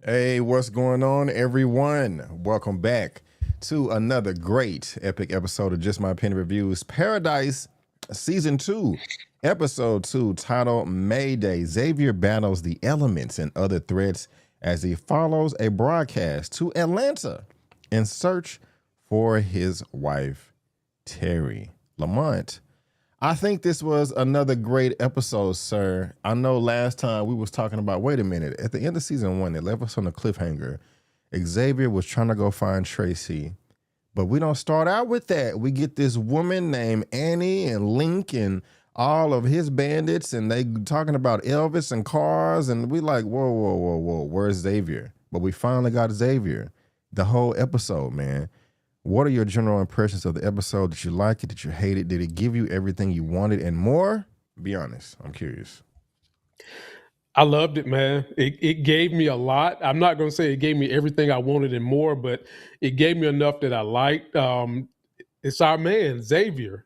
Hey, what's going on, everyone? Welcome back to another great epic episode of Just My Opinion Reviews Paradise Season 2, Episode 2, titled Mayday. Xavier battles the elements and other threats as he follows a broadcast to Atlanta in search for his wife, Terry. Lamont, I think this was another great episode, sir. I know last time we was talking about, wait a minute, at the end of season 1, it left us on a cliffhanger. Xavier was trying to go find Tracy, but we don't start out with that. We get this woman named Annie and Link and all of his bandits, and they talking about Elvis and cars, and we like, whoa, whoa, whoa, whoa, where's Xavier? But we finally got Xavier. The whole episode, man. What are your general impressions of the episode? Did you like it? Did you hate it? Did it give you everything you wanted and more? Be honest. I'm curious. I loved it, man. It gave me a lot. I'm not going to say it gave me everything I wanted and more, but it gave me enough that I liked. It's our man, Xavier.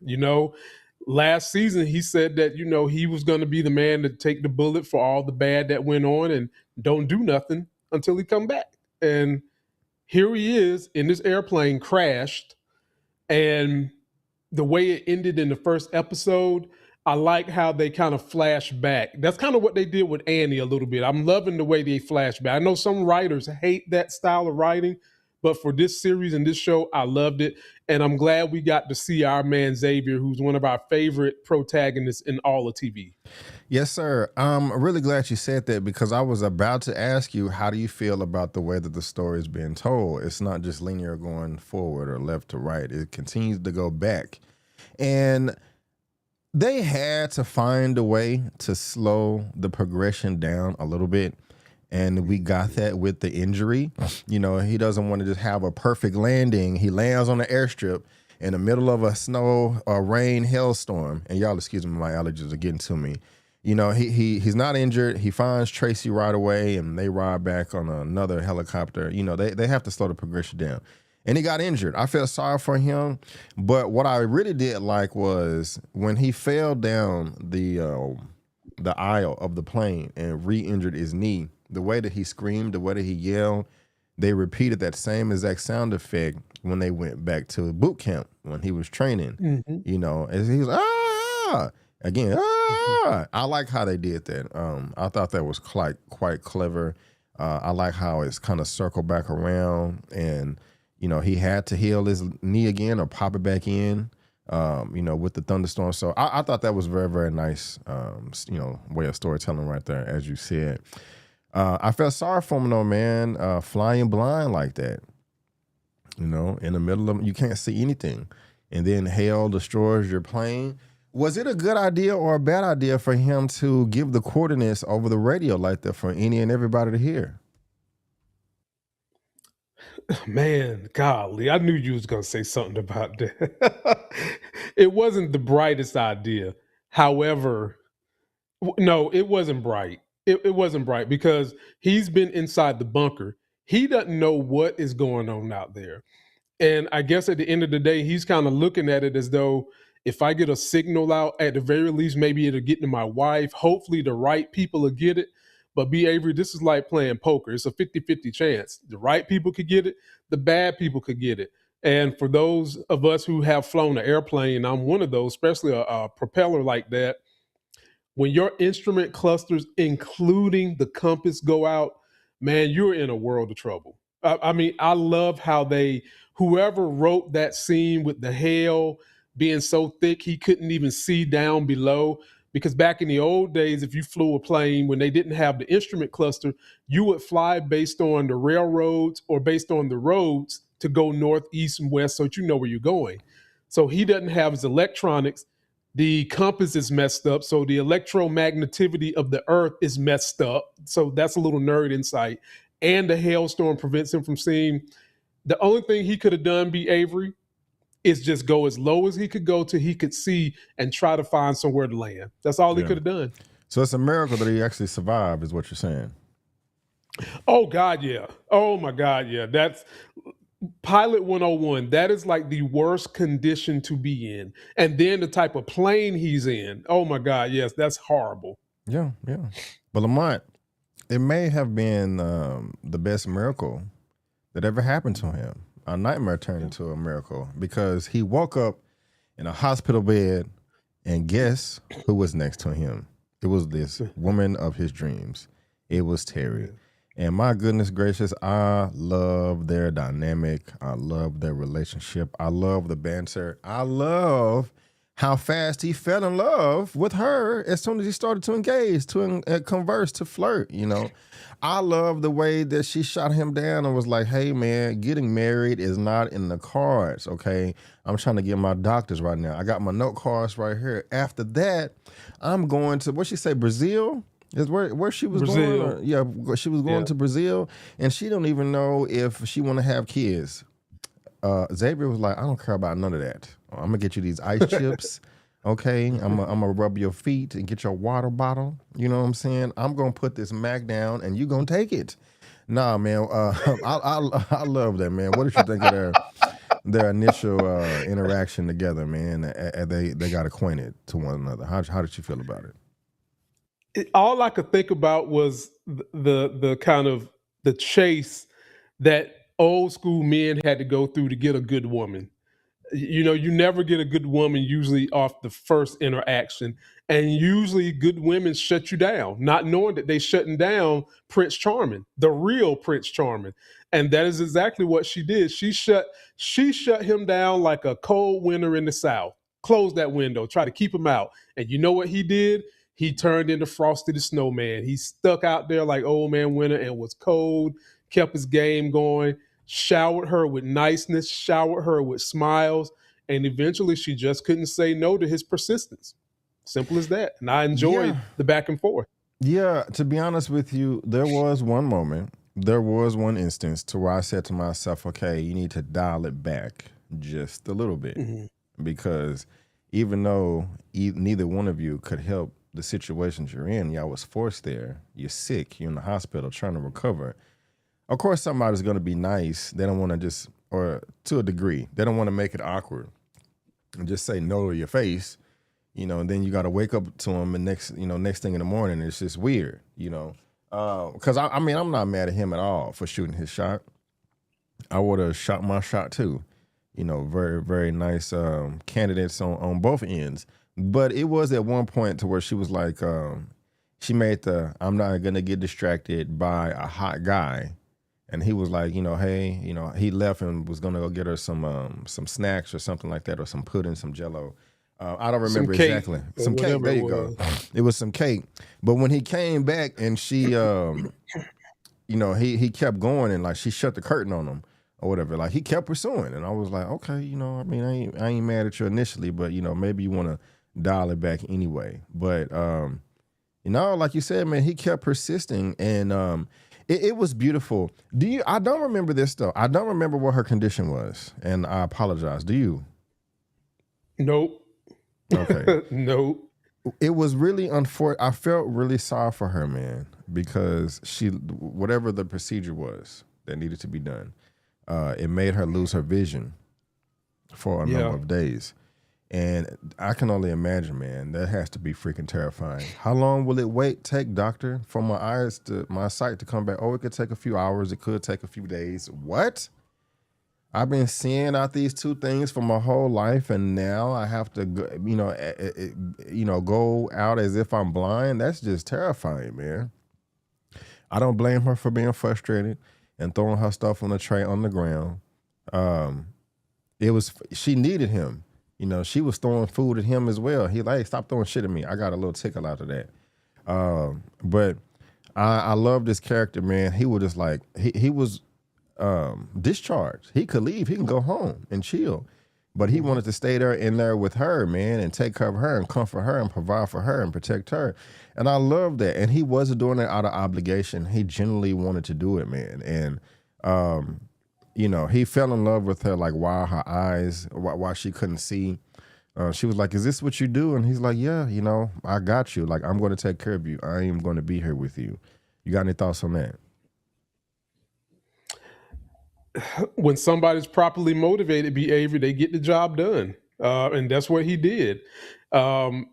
Last season he said that, he was going to be the man to take the bullet for all the bad that went on and don't do nothing until he come back. And here he is in this airplane crashed. And the way it ended in the first episode, I like how they kind of flash back. That's kind of what they did with Annie a little bit. I'm loving the way they flash back. I know some writers hate that style of writing, but for this series and this show, I loved it. And I'm glad we got to see our man Xavier, who's one of our favorite protagonists in all of TV. Yes, sir. I'm really glad you said that because I was about to ask you, how do you feel about the way that the story is being told? It's not just linear going forward or left to right. It continues to go back. And they had to find a way to slow the progression down a little bit. And we got that with the injury. He doesn't want to just have a perfect landing. He lands on the airstrip in the middle of a snow or rain hailstorm. And y'all, excuse me, my allergies are getting to me. He's not injured. He finds Tracy right away, and they ride back on another helicopter. They have to slow the progression down. And he got injured. I felt sorry for him, but what I really did like was when he fell down the aisle of the plane and re-injured his knee. The way that he screamed, the way that he yelled, they repeated that same exact sound effect when they went back to boot camp when he was training. Mm-hmm. As he was again. I like how they did that. I thought that was quite clever. I like how it's kind of circled back around, and he had to heal his knee again or pop it back in. With the thunderstorm. So I thought that was very, very nice. Way of storytelling right there, as you said. I felt sorry for him though, man. Flying blind like that. In the middle of you can't see anything, and then hail destroys your plane. Was it a good idea or a bad idea for him to give the coordinates over the radio like that for any and everybody to hear? Man, golly, I knew you was going to say something about that. It wasn't the brightest idea. However, no, it wasn't bright. It wasn't bright because he's been inside the bunker. He doesn't know what is going on out there. And I guess at the end of the day, he's kind of looking at it as though if I get a signal out, at the very least, maybe it'll get to my wife. Hopefully the right people will get it. But B. Avery, this is like playing poker. It's a 50-50 chance. The right people could get it. The bad people could get it. And for those of us who have flown an airplane, I'm one of those, especially a propeller like that, when your instrument clusters, including the compass, go out, man, you're in a world of trouble. I mean, I love how whoever wrote that scene with the hail being so thick he couldn't even see down below. Because back in the old days, if you flew a plane when they didn't have the instrument cluster, you would fly based on the railroads or based on the roads to go north, east, and west so that you know where you're going. So he doesn't have his electronics. The compass is messed up. So the electromagnetivity of the earth is messed up. So that's a little nerd insight. And the hailstorm prevents him from seeing. The only thing he could have done, B. Avery, is just go as low as he could go till he could see and try to find somewhere to land. That's all he could have done. So it's a miracle that he actually survived, is what you're saying. Oh, God, yeah. Oh, my God, yeah. That's Pilot 101. That is like the worst condition to be in. And then the type of plane he's in. Oh, my God, yes, that's horrible. Yeah, yeah. But Lamont, it may have been the best miracle that ever happened to him. A nightmare turned Yeah. into a miracle because he woke up in a hospital bed, and guess who was next to him? It was this woman of his dreams. It was Terry. Yeah. And my goodness gracious, I love their dynamic. I love their relationship. I love the banter. I love how fast he fell in love with her as soon as he started to engage, to converse, to flirt. I love the way that she shot him down and was like, hey, man, getting married is not in the cards, okay? I'm trying to get my doctors right now. I got my note cards right here. After that, I'm going to, what she say, Brazil? Is where she was going? Brazil. Yeah, she was going Yeah. to Brazil, and she don't even know if she want to have kids. Xavier was like, I don't care about none of that. I'm gonna get you these ice chips. Okay, I'm gonna rub your feet and get your water bottle. You know what I'm saying? I'm gonna put this Mac down, and you gonna take it. Nah, man. I love that, man. What did you think of their initial interaction together, man? They got acquainted to one another. How did you feel about it? All I could think about was the kind of the chase that old school men had to go through to get a good woman. You never get a good woman usually off the first interaction, and usually good women shut you down, not knowing that they shutting down Prince Charming, the real Prince Charming. And that is exactly what she did. She shut him down like a cold winter in the South. Closed that window, try to keep him out. And you know what he did? He turned into Frosty the Snowman. He stuck out there like old man winter and was cold, kept his game going, showered her with niceness, showered her with smiles, and eventually she just couldn't say no to his persistence. Simple as that. And I enjoyed Yeah. the back and forth. Yeah, to be honest with you, there was one moment, there was one instance to where I said to myself, okay, you need to dial it back just a little bit. Mhm. Because even though neither one of you could help the situations you're in, y'all was forced there, you're sick, you're in the hospital trying to recover. Of course, somebody's going to be nice. They don't want to just, or to a degree, they don't want to make it awkward and just say no to your face, and then you got to wake up to them and next thing in the morning, it's just weird, because I mean, I'm not mad at him at all for shooting his shot. I would have shot my shot too, very, very nice candidates on both ends. But it was at one point to where she was like, she made I'm not going to get distracted by a hot guy. And he was like, hey, he left and was gonna go get her some snacks or something like that, or some pudding, some Jello. I don't remember Some cake exactly. or Some cake. whatever There it you go. was. It was some cake. But when he came back and she, he kept going and like she shut the curtain on him or whatever. Like he kept pursuing, and I was like, okay, I mean, I ain't mad at you initially, but maybe you want to dial it back anyway. But like you said, man, he kept persisting, and it was beautiful. I don't remember this though. I don't remember what her condition was, and I apologize. Do you? Nope. Okay. Nope. It was really unfortunate. I felt really sorry for her, man, because whatever the procedure was that needed to be done, it made her lose her vision for a number of days. And I can only imagine, man, that has to be freaking terrifying. How long will it take, doctor, for my sight to come back? Oh, it could take a few hours. It could take a few days. What? I've been seeing out these two things for my whole life, and now I have to, go out as if I'm blind. That's just terrifying, man. I don't blame her for being frustrated and throwing her stuff on the tray on the ground. She needed him. She was throwing food at him as well. He like, hey, stop throwing shit at me. I got a little tickle out of that. But I love this character, man. He was just like, he was discharged. He could leave. He can go home and chill. But he wanted to stay in there with her, man, and take care of her and comfort her and provide for her and protect her. And I love that. And he wasn't doing it out of obligation. He genuinely wanted to do it, man. And he fell in love with her, like, while she couldn't see. She was like, is this what you do? And he's like, yeah, I got you. Like, I'm going to take care of you. I am going to be here with you. You got any thoughts on that? When somebody's properly motivated, be Avery, they get the job done. And that's what he did. To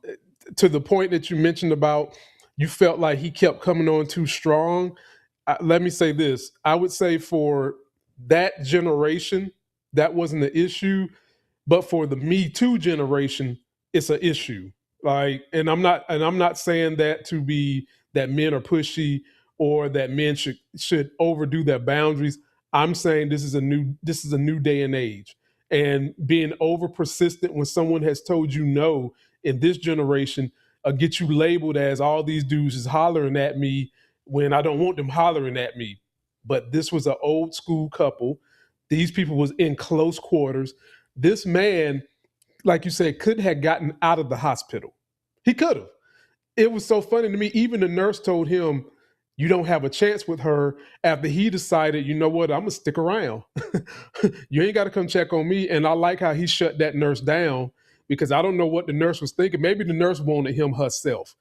the point that you mentioned about you felt like he kept coming on too strong. Let me say this. I would say for that generation, that wasn't the issue. But for the Me Too generation, it's an issue. Like, and I'm not saying that to be that men are pushy or that men should overdo their boundaries. I'm saying this is a new day and age. And being over persistent when someone has told you no in this generation, get you labeled as all these dudes is hollering at me when I don't want them hollering at me. But this was an old school couple. These people was in close quarters. This man, like you said, could have gotten out of the hospital. He could have. It was so funny to me. Even the nurse told him, "You don't have a chance with her." After he decided, you know what, I'm gonna stick around. You ain't got to come check on me. And I like how he shut that nurse down because I don't know what the nurse was thinking. Maybe the nurse wanted him herself.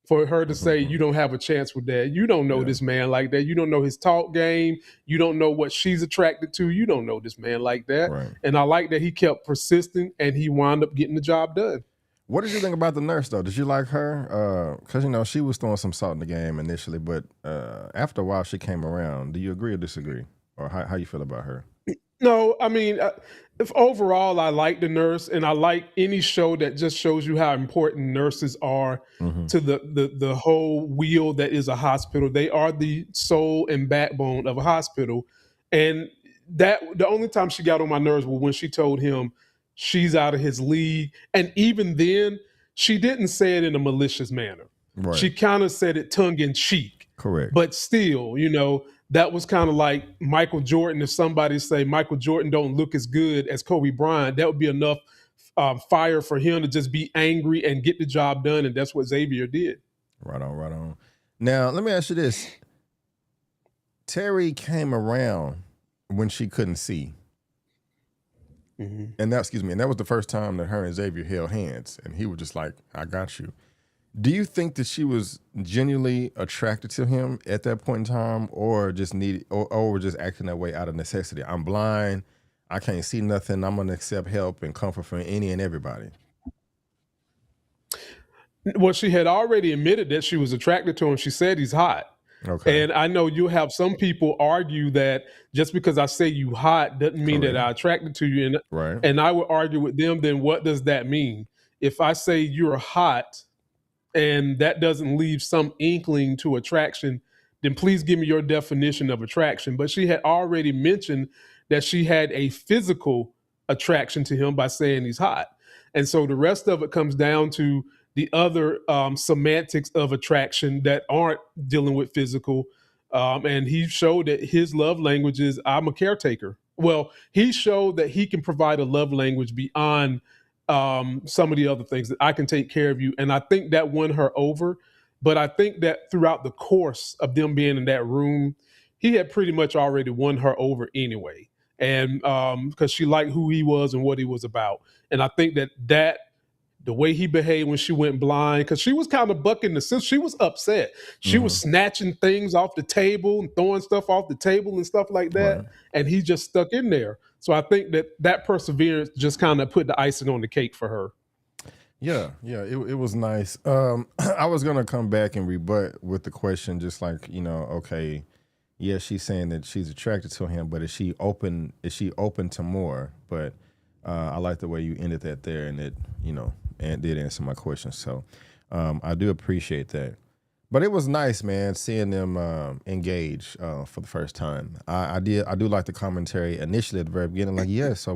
For her to say, you don't have a chance with that. You don't know this man like that. You don't know his talk game. You don't know what she's attracted to. You don't know this man like that. Right. And I like that he kept persisting and he wound up getting the job done. What did you think about the nurse, though? Did you like her? Because, she was throwing some salt in the game initially, but after a while she came around. Do you agree or disagree? Or how you feel about her? No, I mean, if overall, I like the nurse, and I like any show that just shows you how important nurses are to the whole wheel that is a hospital. They are the soul and backbone of a hospital, and that the only time she got on my nerves was when she told him she's out of his league, and even then, she didn't say it in a malicious manner. Right. She kind of said it tongue in cheek. Correct. But still, that was kind of like Michael Jordan. If somebody say Michael Jordan don't look as good as Kobe Bryant, that would be enough fire for him to just be angry and get the job done. And that's what Xavier did. Right on, right on. Now, let me ask you this. Terry came around when she couldn't see. And that was the first time that her and Xavier held hands. And he was just like, I got you. Do you think that she was genuinely attracted to him at that point in time, or just or just acting that way out of necessity? I'm blind, I can't see nothing, I'm gonna accept help and comfort from any and everybody. Well, she had already admitted that she was attracted to him. She said he's hot. Okay. And I know you'll have some people argue that just because I say you hot doesn't mean that I'm attracted to you. Right. And I would argue with them, then what does that mean? If I say you're hot, and that doesn't leave some inkling to attraction, then please give me your definition of attraction. But she had already mentioned that she had a physical attraction to him by saying he's hot. And so the rest of it comes down to the other semantics of attraction that aren't dealing with physical. And he showed that his love language is, I'm a caretaker. Well, he showed that he can provide a love language beyond some of the other things, that I can take care of you. And I think that won her over. But I think that throughout the course of them being in that room, he had pretty much already won her over anyway. And because she liked who he was and what he was about. And I think that the way he behaved when she went blind, because she was kind of bucking the system. She was upset. She was snatching things off the table and throwing stuff off the table and stuff like that. Right. And he just stuck in there. So I think that perseverance just kind of put the icing on the cake for her. Yeah, it was nice. I was gonna come back and rebut with the question, just like, okay, yeah, she's saying that she's attracted to him, but is she open to more? But I like the way you ended that there, and it, and did answer my question. So I do appreciate that. But it was nice, man, seeing them engage for the first time. I do like the commentary initially at the very beginning, like, yeah, so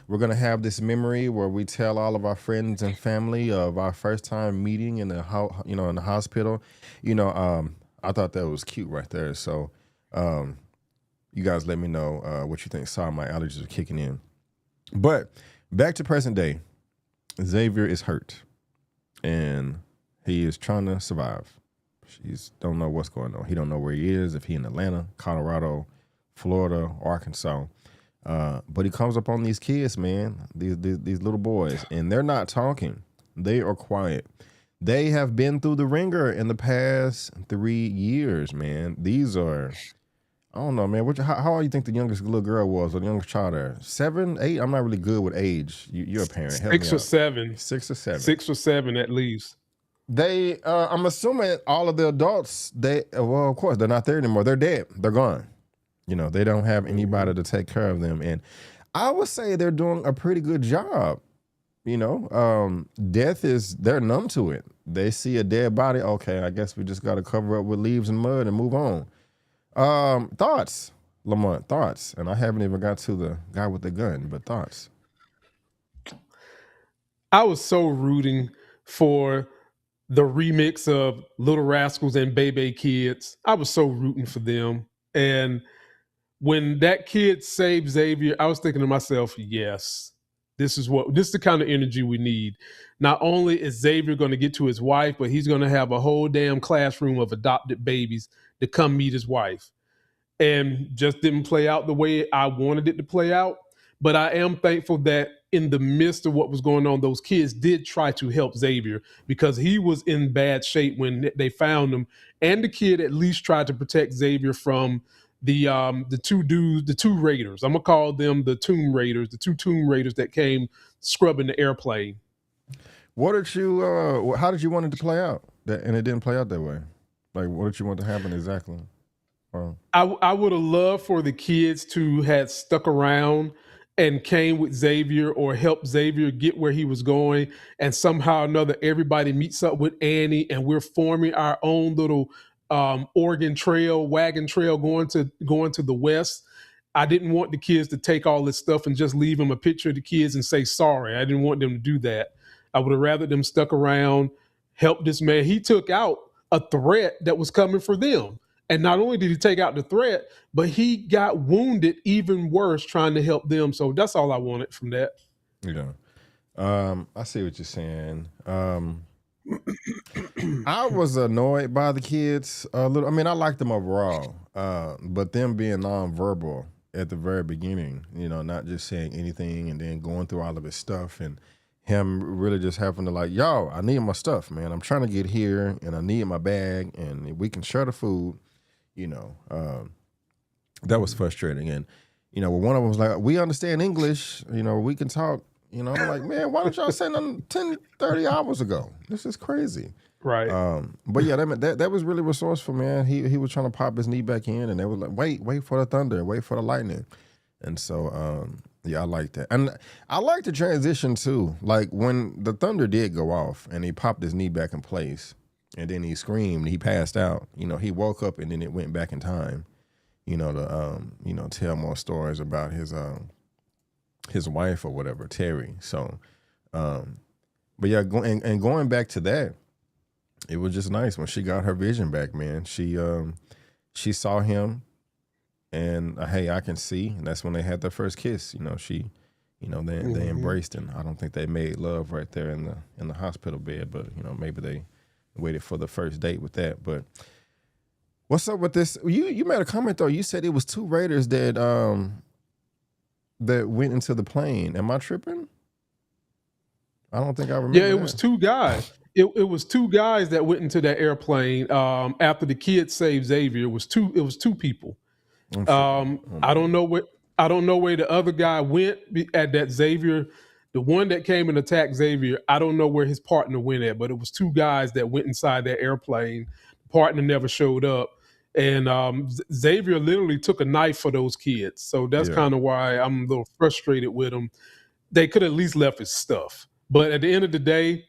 we're gonna have this memory where we tell all of our friends and family of our first time meeting in the in the hospital. I thought that was cute right there. So you guys let me know what you think. Sorry, my allergies are kicking in. But back to present day, Xavier is hurt, and he is trying to survive. He don't know what's going on. He don't know where he is, if he in Atlanta, Colorado, Florida, Arkansas. But he comes up on these kids, man, these little boys, and they're not talking. They are quiet. They have been through the ringer in the past 3 years, man. These are, I don't know, man. How old do you think the youngest little girl was, or the youngest child there? 7, 8? I'm not really good with age. You're a parent. Help me out. 6 or 7. 6 or 7. 6 or 7 at least. They, I'm assuming all of the adults, well, of course, they're not there anymore. They're dead. They're gone. They don't have anybody to take care of them. And I would say they're doing a pretty good job. Death they're numb to it. They see a dead body. Okay, I guess we just got to cover up with leaves and mud and move on. Thoughts, Lamont, thoughts. And I haven't even got to the guy with the gun, but thoughts. I was so rooting for the remix of Little Rascals and B.A Kids. I was so rooting for them. And when that kid saved Xavier, I was thinking to myself, yes, this is the kind of energy we need. Not only is Xavier going to get to his wife, but he's going to have a whole damn classroom of adopted babies to come meet his wife. And just didn't play out the way I wanted it to play out. But I am thankful that in the midst of what was going on, those kids did try to help Xavier because he was in bad shape when they found him. And the kid at least tried to protect Xavier from the two dudes, the two raiders. I'm gonna call them the Tomb Raiders, the two Tomb Raiders that came scrubbing the airplane. What did you? How did you want it to play out? And it didn't play out that way. Like, what did you want to happen exactly? I would have loved for the kids to have stuck around and came with Xavier or helped Xavier get where he was going, and somehow or another everybody meets up with Annie and we're forming our own little wagon trail going to the west. I didn't want the kids to take all this stuff and just leave them a picture of the kids and say sorry. I didn't want them to do that. I would have rather them stuck around, help this man. He took out a threat that was coming for them. And not only did he take out the threat, but he got wounded even worse trying to help them. So that's all I wanted from that. Yeah. I see what you're saying. I was annoyed by the kids a little. I mean, I liked them overall, but them being nonverbal at the very beginning, not just saying anything and then going through all of his stuff and him really just having to like, yo, I need my stuff, man. I'm trying to get here and I need my bag and we can share the food. That was frustrating. And, when one of them was like, we understand English, we can talk, I'm like, man, why don't y'all say nothing 10, 30 hours ago? This is crazy. Right. But yeah, that was really resourceful, man. He was trying to pop his knee back in and they was like, wait for the thunder, wait for the lightning. And so, yeah, I like that. And I like the transition too. Like when the thunder did go off and he popped his knee back in place, and then he screamed. He passed out. He woke up, and then it went back in time. To tell more stories about his wife or whatever, Terry. So, but yeah, going back to that, it was just nice when she got her vision back. Man, she saw him, and hey, I can see. And that's when they had their first kiss. They embraced, and I don't think they made love right there in the hospital bed, but maybe they waited for the first date with that. But what's up with this? You made a comment though. You said it was two raiders that went into the plane. Am I tripping? I don't think I remember. Yeah, it was two guys. It was two guys that went into that airplane after the kid saved Xavier. It was two people. I don't know where the other guy went at that Xavier. The one that came and attacked Xavier, I don't know where his partner went at, but it was two guys that went inside that airplane. The partner never showed up. And Xavier literally took a knife for those kids. So that's kind of why I'm a little frustrated with them. They could at least left his stuff. But at the end of the day,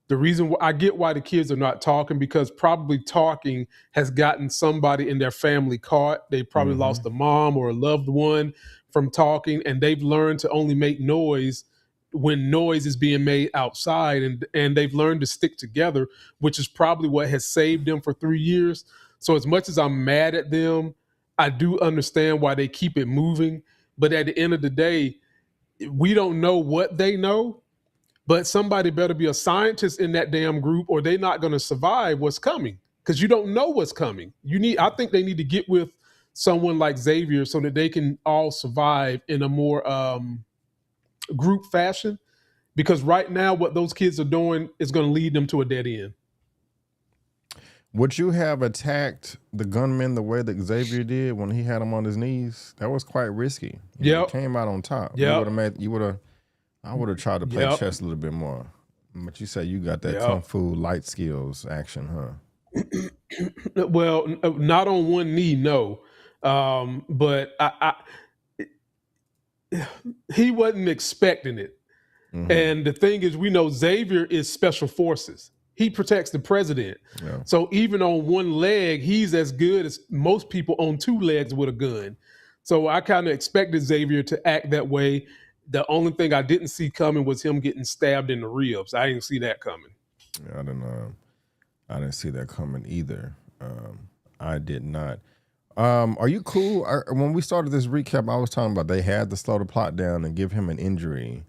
the reason I get why the kids are not talking, because probably talking has gotten somebody in their family caught. They probably lost a mom or a loved one from talking, and they've learned to only make noise when noise is being made outside, and they've learned to stick together, which is probably what has saved them for 3 years. So as much as I'm mad at them, I do understand why they keep it moving. But at the end of the day, we don't know what they know, but somebody better be a scientist in that damn group or they're not going to survive what's coming, because you don't know what's coming. I think they need to get with someone like Xavier so that they can all survive in a more group fashion, because right now what those kids are doing is going to lead them to a dead end. Would you have attacked the gunman the way that Xavier did when he had him on his knees? That was quite risky. He came out on top. I would have tried to play chess a little bit more. But you say you got that Yeah. kung fu light skills action, huh? Well, not on one knee, no. But he wasn't expecting it. And the thing is, we know Xavier is special forces. He protects the president. Yeah. So even on one leg, he's as good as most people on two legs with a gun. So I kind of expected Xavier to act that way. The only thing I didn't see coming was him getting stabbed in the ribs. I didn't see that coming. Yeah, I didn't see that coming either. I did not. Are you cool? When we started this recap, I was talking about they had to slow the plot down and give him an injury,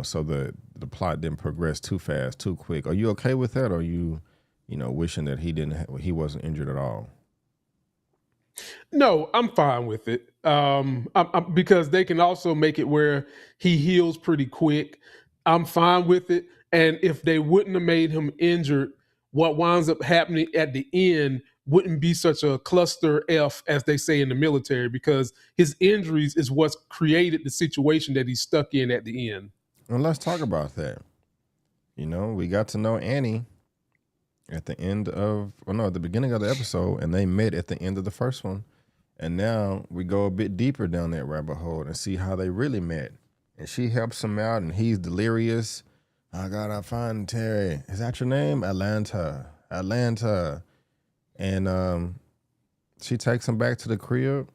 so the plot didn't progress too fast, too quick. Are you okay with that? Or are you, wishing that he wasn't injured at all? No, I'm fine with it. Because they can also make it where he heals pretty quick. I'm fine with it. And if they wouldn't have made him injured, what winds up happening at the end wouldn't be such a cluster F, as they say in the military, because his injuries is what's created the situation that he's stuck in at the end. And let's talk about that. We got to know Annie at the beginning of the episode, and they met at the end of the first one. And now we go a bit deeper down that rabbit hole and see how they really met. And she helps him out, and he's delirious. I gotta find Terry. Is that your name? Atlanta. And she takes him back to the crib.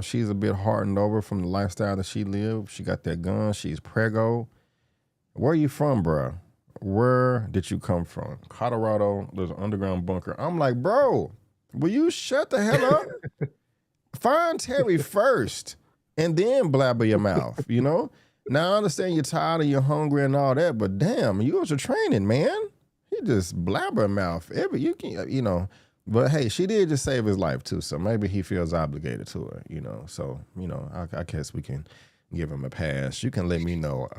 She's a bit hardened over from the lifestyle that she lived. She got that gun. She's preggo. Where are you from, bruh? Where did you come from? Colorado. There's an underground bunker. I'm like, bro, will you shut the hell up? Find Terry first and then blabber your mouth, Now I understand you're tired and you're hungry and all that, but damn, you was your training, man. He just blabber mouth. But hey, she did just save his life too, so maybe he feels obligated to her, So, I guess we can give him a pass. You can let me know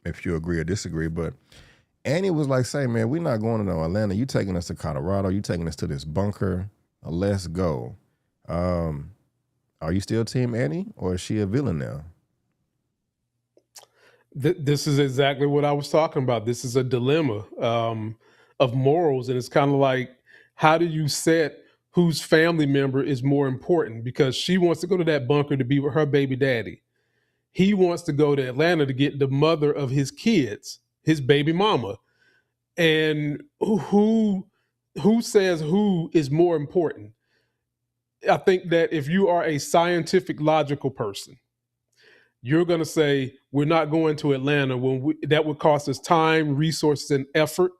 if you agree or disagree, but Annie was like, say, man, we're not going to no Atlanta. You taking us to Colorado. You taking us to this bunker. Let's go. Are you still Team Annie, or is she a villain now? This is exactly what I was talking about. This is a dilemma of morals, and it's kind of like, how do you set whose family member is more important? Because she wants to go to that bunker to be with her baby daddy. He wants to go to Atlanta to get the mother of his kids, his baby mama. And who says who is more important? I think that if you are a scientific, logical person, you're going to say, we're not going to Atlanta that would cost us time, resources, and effort.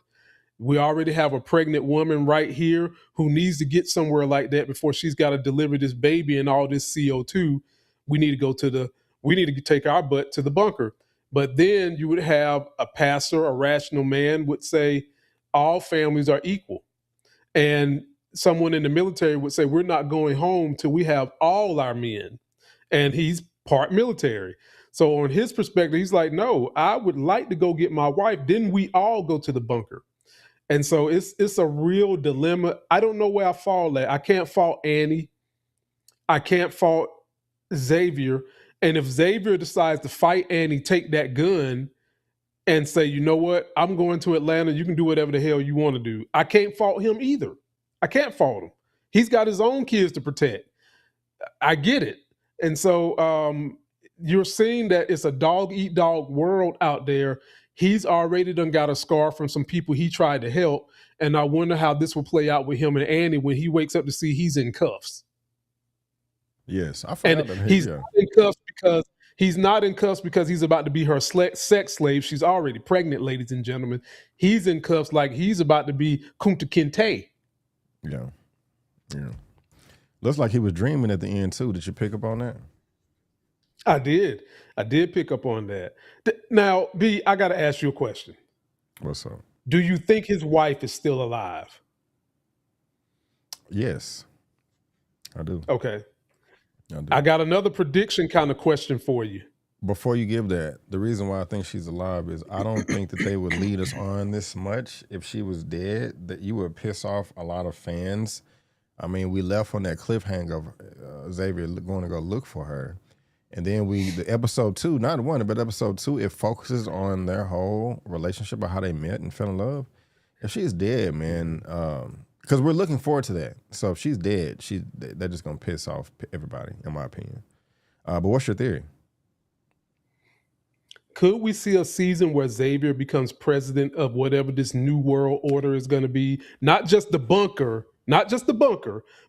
We already have a pregnant woman right here who needs to get somewhere like that before she's got to deliver this baby and all this CO2. We need to take our butt to the bunker. But then you would have a pastor, a rational man would say, all families are equal. And someone in the military would say, we're not going home till we have all our men. And he's part military. So on his perspective, he's like, no, I would like to go get my wife. Then we all go to the bunker. And so it's a real dilemma. I don't know where I fall at. I can't fault Annie. I can't fault Xavier. And if Xavier decides to fight Annie, take that gun and say, you know what, I'm going to Atlanta. You can do whatever the hell you want to do. I can't fault him either. I can't fault him. He's got his own kids to protect. I get it. And so you're seeing that it's a dog eat dog world out there. He's already done got a scar from some people he tried to help. And I wonder how this will play out with him and Annie when he wakes up to see he's in cuffs. Yes, I forgot that. He's not in cuffs because he's not in cuffs because he's about to be her sex slave. She's already pregnant, ladies and gentlemen. He's in cuffs like he's about to be Kunta Kinte. Yeah. Looks like he was dreaming at the end too. Did you pick up on that? I did pick up on that. Now, B, I got to ask you a question. What's up? Do you think his wife is still alive? Yes, I do. Okay. I got another prediction kind of question for you. Before you give that, the reason why I think she's alive is I don't think that they would lead us on this much if she was dead, that you would piss off a lot of fans. I mean, we left on that cliffhanger of Xavier going to go look for her. And then the episode 2, not one, but episode 2, it focuses on their whole relationship or how they met and fell in love. If she's dead, man, because we're looking forward to that. So if she's dead, they're just gonna piss off everybody, in my opinion. But what's your theory? Could we see a season where Xavier becomes president of whatever this new world order is going to be? Not just the bunker,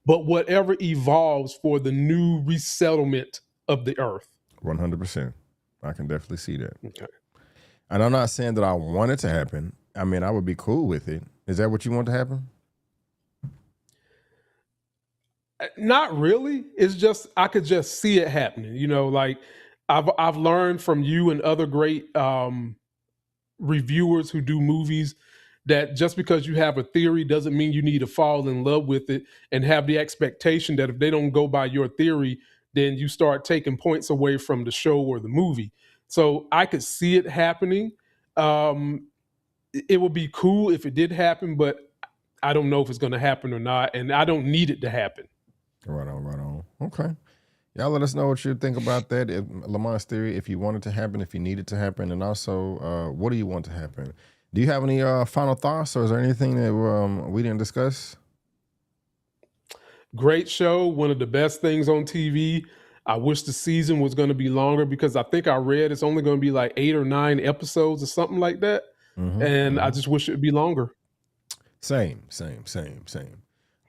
but whatever evolves for the new resettlement of the earth. 100%. I can definitely see that. Okay. And I'm not saying that I want it to happen. I mean, I would be cool with it. Is that what you want to happen? Not really. It's just I could just see it happening. You know, like I've learned from you and other great reviewers who do movies that just because you have a theory doesn't mean you need to fall in love with it and have the expectation that if they don't go by your theory, then you start taking points away from the show or the movie. So I could see it happening. It would be cool if it did happen, but I don't know if it's going to happen or not, and I don't need it to happen. Right on. Okay. Y'all let us know what you think about that. Lamont's theory, if you want it to happen, if you need it to happen, and also what do you want to happen? Do you have any final thoughts, or is there anything that we didn't discuss? Great show, one of the best things on TV. I wish the season was going to be longer because I think I read it's only going to be like 8 or 9 episodes or something like that. I just wish it would be longer. Same.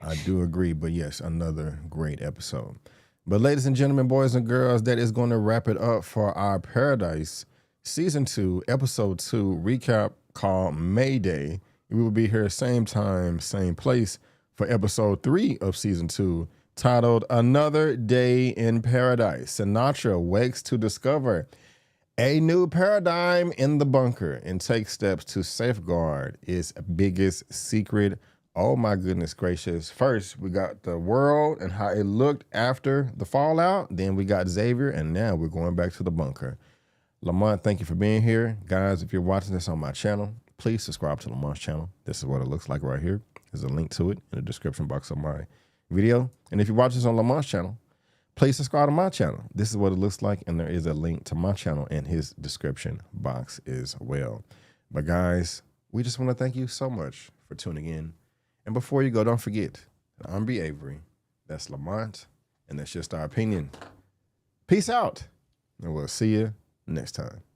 I do agree, but yes, another great episode. But ladies and gentlemen, boys and girls, that is going to wrap it up for our Paradise Season 2, Episode 2 recap called Mayday. We will be here same time, same place for Episode 3 of Season 2, titled Another Day in Paradise. Sinatra wakes to discover a new paradigm in the bunker and takes steps to safeguard its biggest secret. Oh my goodness gracious. First, we got the world and how it looked after the fallout. Then we got Xavier, and now we're going back to the bunker. Lamont, thank you for being here. Guys, if you're watching this on my channel, please subscribe to Lamont's channel. This is what it looks like right here. There's a link to it in the description box of my video. And if you watch this on Lamont's channel, please subscribe to my channel. This is what it looks like, and there is a link to my channel in his description box as well. But guys, we just want to thank you so much for tuning in. And before you go, don't forget, I'm B. Avery, that's Lamont, and that's just our opinion. Peace out, and we'll see you next time.